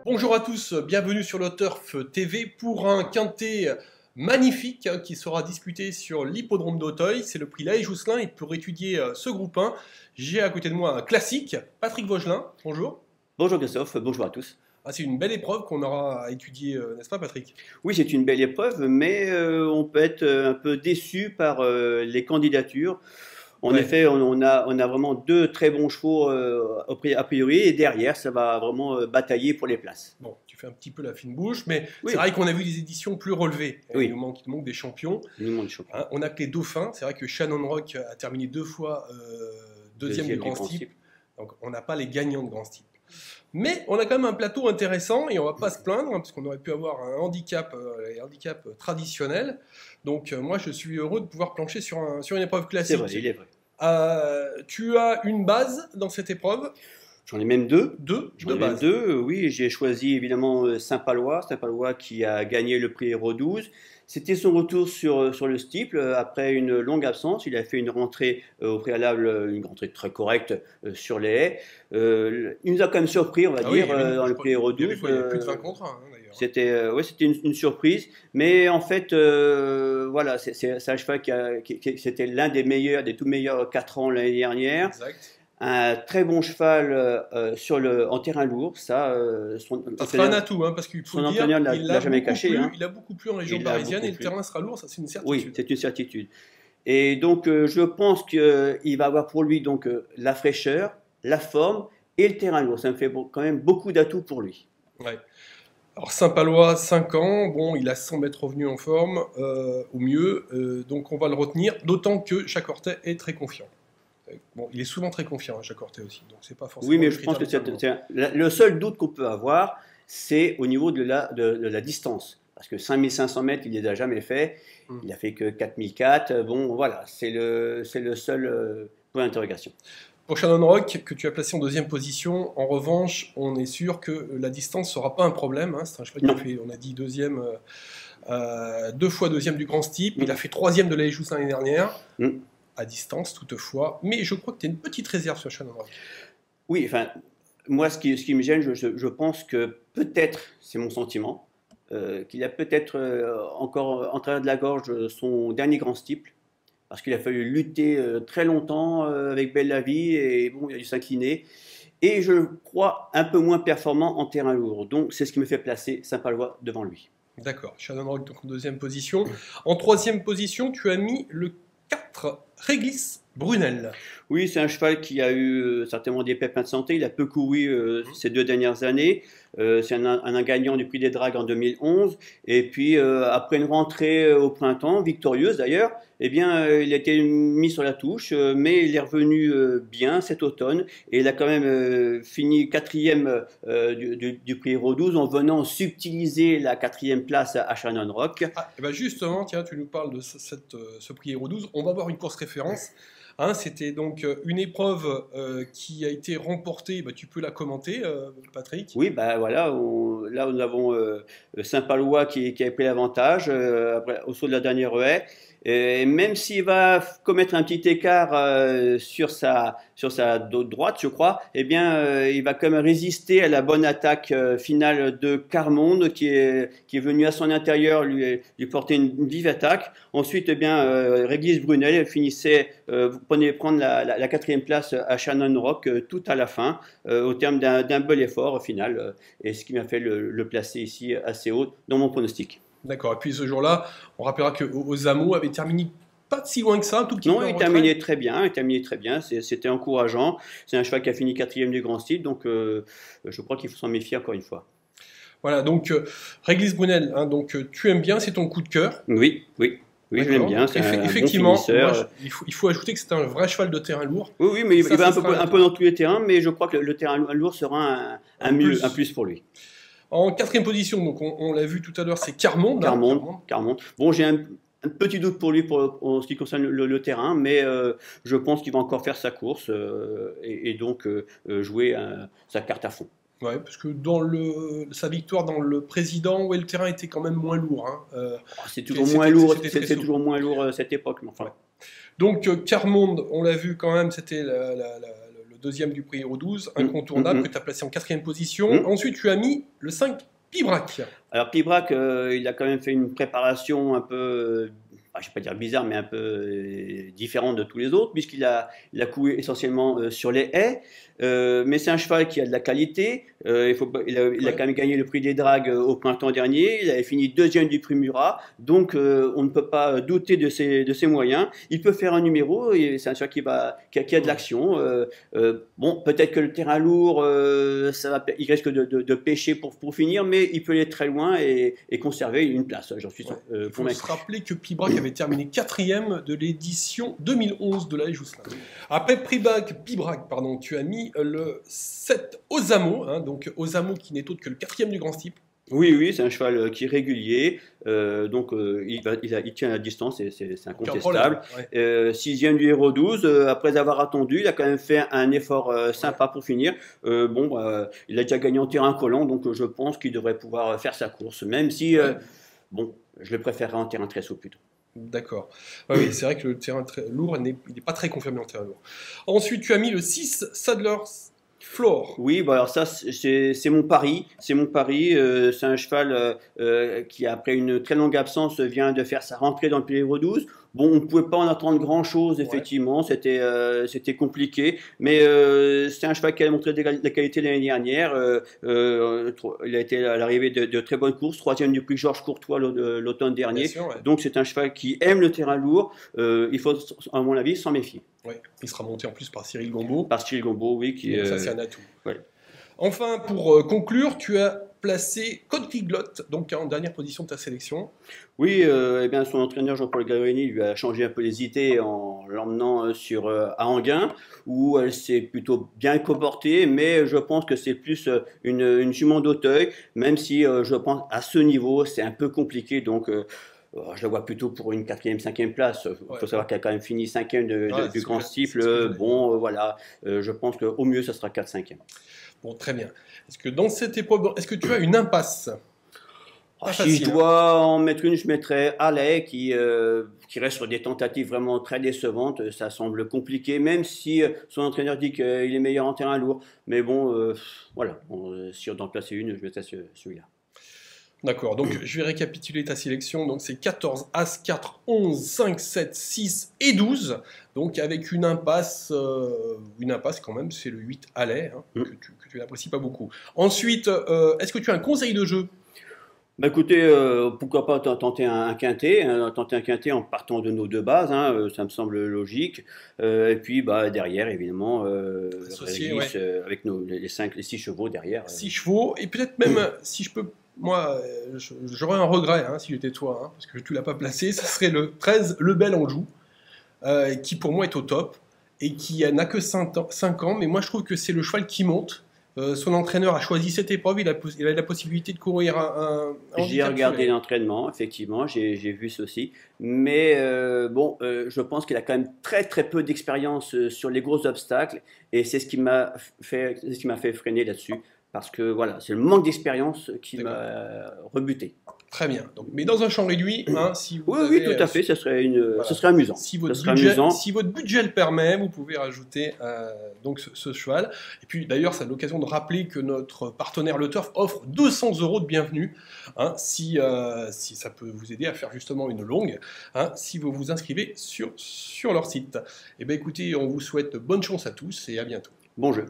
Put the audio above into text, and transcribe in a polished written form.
Bonjour à tous, bienvenue sur le Turf TV pour un quintet magnifique qui sera disputé sur l'hippodrome d'Auteuil. C'est le prix Laë Jousselin et pour étudier ce groupe 1, j'ai à côté de moi un classique, Patrick Vaugelin. Bonjour. Bonjour Christophe, bonjour à tous. Ah, c'est une belle épreuve qu'on aura à étudier, n'est-ce pas Patrick? Oui, c'est une belle épreuve, mais on peut être un peu déçu par les candidatures. En effet, on a vraiment deux très bons chevaux a priori, et derrière, ça va vraiment batailler pour les places. Bon, tu fais un petit peu la fine bouche, mais Oui. c'est vrai qu'on a vu des éditions plus relevées. Oui. Il nous manque des champions. Il nous manque des champions. Hein, on a que les dauphins. C'est vrai que Shannon Rock a terminé 2 fois deuxième du Grand Steeple. Donc on n'a pas les gagnants de Grand Steeple. Mais on a quand même un plateau intéressant et on va pas se plaindre, hein, parce qu'on aurait pu avoir un handicap, les handicaps traditionnels. Donc moi je suis heureux de pouvoir plancher sur une épreuve classique. C'est vrai, il est vrai. Tu as une base dans cette épreuve? J'en ai même deux. Deux bases. Oui, j'ai choisi évidemment Saint-Palois qui a gagné le prix Héros 12. C'était son retour sur le steeple après une longue absence. Il a fait une rentrée au préalable, une rentrée très correcte sur les haies. Il nous a quand même surpris, on va dire, dans le prix Héros 12. Il y avait plus de 20 contre 1 d'ailleurs. C'était une surprise, mais en fait, voilà, c'est un cheval c'était l'un des tout meilleurs 4 ans l'année dernière. Exact. Un très bon cheval en terrain lourd, ça sera un atout, hein, parce qu'il faut son dire, entraîneur ne l'a jamais caché. Il a beaucoup plu en région parisienne et le terrain sera lourd, ça c'est une certitude. Oui, c'est une certitude. Et donc je pense qu'il va avoir pour lui donc la fraîcheur, la forme et le terrain lourd. Ça me fait quand même beaucoup d'atouts pour lui. Ouais. Alors Saint-Palois, 5 ans, bon, il a 100 mètres revenu en forme, au mieux, donc on va le retenir, d'autant que Jacques Ortais est très confiant. Bon, il est souvent très confiant, Jacques Ortais aussi, donc c'est pas forcément... Oui, mais je pense que le seul doute qu'on peut avoir, c'est au niveau de la distance. Parce que 5500 mètres, il ne les a jamais fait. Il n'a fait que 4004. Bon, voilà, c'est le seul point d'interrogation. Pour Shannon Rock, que tu as placé en deuxième position, en revanche, on est sûr que la distance ne sera pas un problème. Hein. C'est un cheval qui a fait, on a dit, deuxième, 2 fois deuxième du Grand Steeple. Il a fait troisième de Laë Jousselin l'année dernière. À distance toutefois, mais je crois que tu as une petite réserve sur Shannon Rock. Oui, enfin, moi ce qui me gêne, je pense que peut-être, c'est mon sentiment, qu'il a peut-être encore en travers de la gorge son dernier Grand Steeple, parce qu'il a fallu lutter très longtemps avec Belle la Vie, et bon, il a dû s'incliner, et je le crois un peu moins performant en terrain lourd, donc c'est ce qui me fait placer Saint-Palois devant lui. D'accord, Shannon Rock donc en deuxième position. En troisième position, tu as mis le 4, Réglis Brunel. Oui, c'est un cheval qui a eu certainement des pépins de santé. Il a peu couru ces 2 dernières années. C'est un gagnant du Prix des Dragues en 2011. Et puis, après une rentrée au printemps, victorieuse d'ailleurs, eh bien, il a été mis sur la touche, mais il est revenu bien cet automne. Et il a quand même fini 4e du Prix Héros 12 en venant subtiliser la 4e place à Shannon Rock. Ah, et ben justement, tiens, tu nous parles de ce Prix Héros 12. On va voir une course référence. Hein, c'était donc une épreuve qui a été remportée, bah, tu peux la commenter Patrick? Oui, bah voilà, là nous avons Saint-Palois qui a pris l'avantage au saut de la dernière haie. Et même s'il va commettre un petit écart sur sa droite, je crois, eh bien, il va quand même résister à la bonne attaque finale de Carmonde qui est venu à son intérieur lui porter une vive attaque. Ensuite, eh bien, Réglis Brunel finissait prendre la 4e place à Shannon Rock tout à la fin, au terme d'un bel effort au final, et ce qui m'a fait le placer ici assez haut dans mon pronostic. D'accord, et puis ce jour-là, on rappellera que Ozamo avait terminé pas si loin que ça, un tout petit peu. Non, il terminait très bien, c'était encourageant. C'est un cheval qui a fini 4e du Grand Steeple, donc je crois qu'il faut s'en méfier encore une fois. Voilà, donc Réglis Brunel, hein, donc tu aimes bien, c'est ton coup de cœur. Oui, je l'aime bien, c'est effectivement, bon finisseur. Il faut ajouter que c'est un vrai cheval de terrain lourd. Oui, mais il va un peu dans tous les terrains, mais je crois que le terrain lourd sera un plus pour lui. En 4e position, donc on l'a vu tout à l'heure, c'est Carmonde. Carmonde. Bon, j'ai un petit doute pour lui en ce qui concerne le terrain, mais je pense qu'il va encore faire sa course et donc jouer sa carte à fond. Ouais, parce que sa victoire dans le président, le terrain était quand même moins lourd. Hein. C'est toujours moins lourd, c'est toujours moins lourd cette époque. Mais enfin. Ouais. Donc Carmonde, on l'a vu quand même, c'était le deuxième du prix Euro 12, incontournable, que tu as placé en 4e position. Ensuite, tu as mis le 5 Pibrac. Alors Pibrac, il a quand même fait une préparation un peu, je ne vais pas dire bizarre, mais un peu différente de tous les autres, puisqu'il a couru essentiellement sur les haies. Mais c'est un cheval qui a de la qualité. Il a quand même gagné le prix des Dragues au printemps dernier. Il avait fini 2e du prix Murat. Donc, on ne peut pas douter de ses moyens. Il peut faire un numéro. C'est un cheval qui a de l'action. Bon, peut-être que le terrain lourd, il risque de pêcher pour finir, mais il peut aller très loin et conserver une place. J'en suis convaincu. Il faut se rappeler que Pibrac avait terminé 4e de l'édition 2011 de la Jousselin. Après Pibrac, tu as mis le 7 Ozamo, donc Ozamo qui n'est autre que le 4e du grand steeple. Oui, c'est un cheval qui est régulier, donc il tient la distance, c'est incontestable. 6e du Euro 12, après avoir attendu, il a quand même fait un effort sympa pour finir. Il a déjà gagné en terrain collant, donc je pense qu'il devrait pouvoir faire sa course, même si, je le préférerais en terrain très souple plutôt. D'accord. Oui, c'est vrai que le terrain très lourd, il n'est pas très confirmé en terrain lourd. Ensuite, tu as mis le 6 Sadler's Floor. Oui, alors ça, c'est mon pari. C'est mon pari. C'est un cheval qui, après une très longue absence, vient de faire sa rentrée dans le Prix Euro 12. Bon, on ne pouvait pas en attendre grand-chose, effectivement. C'était compliqué. Mais c'est un cheval qui a montré de la qualité l'année dernière. Il a été à l'arrivée de très bonnes courses. 3e du prix Georges Courtois l'automne dernier. Donc, c'est un cheval qui aime le terrain lourd. Il faut, à mon avis, s'en méfier. Oui, il sera monté en plus par Cyril Gombeau. Par Cyril Gombeau, oui. Ça, c'est un atout. Ouais. Enfin, pour conclure, tu as placé Code Piglet, donc en dernière position de ta sélection. Oui, bien, son entraîneur Jean-Paul Garini lui a changé un peu les idées en l'emmenant à Enghien, où elle s'est plutôt bien comportée, mais je pense que c'est plus une jument d'Auteuil, même si je pense à ce niveau, c'est un peu compliqué, donc je la vois plutôt pour une 4e, 5e place. Il faut savoir qu'elle a quand même fini 5e du grand steeple. Voilà, je pense qu'au mieux, ça sera 4-5e. Bon, très bien. Est-ce que dans cette épreuve, est-ce que tu as une impasse? Si je dois en mettre une, je mettrais Allais qui reste sur des tentatives vraiment très décevantes. Ça semble compliqué, même si son entraîneur dit qu'il est meilleur en terrain lourd. Mais bon, voilà, si on doit en placer une, je mettrais celui-là. D'accord, donc je vais récapituler ta sélection. Donc c'est 14, As, 4, 11, 5, 7, 6 et 12. Donc avec une impasse quand même, c'est le 8 Allais, que tu n'apprécies pas beaucoup. Ensuite, est-ce que tu as un conseil de jeu? Bah écoutez, pourquoi pas tenter un quintet, en partant de nos deux bases, ça me semble logique. Et puis derrière, évidemment, avec les 6 chevaux derrière. 6 chevaux, et peut-être même, si je peux, moi, j'aurais un regret, si j'étais toi, parce que tu ne l'as pas placé, ce serait le 13, Le Bel Anjou, qui pour moi est au top, et qui n'a que 5 ans, mais moi je trouve que c'est le cheval qui monte. Son entraîneur a choisi cette épreuve, il a la possibilité de courir un J'ai regardé l'entraînement, effectivement, j'ai vu ceci, mais je pense qu'il a quand même très très peu d'expérience sur les gros obstacles, et c'est ce qui m'a fait freiner là-dessus, parce que voilà, c'est le manque d'expérience qui m'a rebuté. Très bien. Donc, mais dans un champ réduit, si vous oui, tout à fait, ce serait amusant. Si votre budget le permet, vous pouvez rajouter donc ce cheval. Et puis d'ailleurs, c'est l'occasion de rappeler que notre partenaire Le Turf offre 200 € de bienvenue, si ça peut vous aider à faire justement une longue, si vous vous inscrivez sur leur site. Et bien écoutez, on vous souhaite bonne chance à tous et à bientôt. Bon jeu.